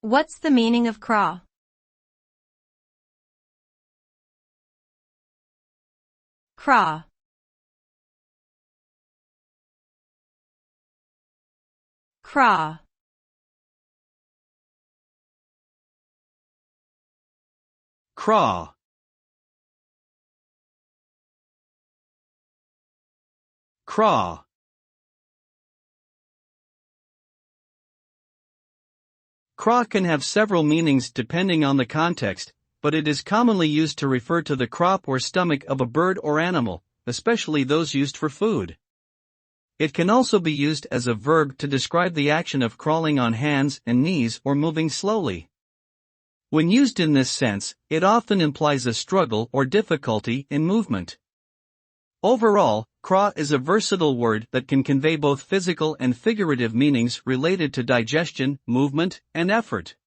What's the meaning of craw? Craw. Craw. Craw. Craw. Craw can have several meanings depending on the context, but it is commonly used to refer to the crop or stomach of a bird or animal, especially those used for food. It can also be used as a verb to describe the action of crawling on hands and knees or moving slowly. When used in this sense, it often implies a struggle or difficulty in movement. Overall, craw is a versatile word that can convey both physical and figurative meanings related to digestion, movement, and effort.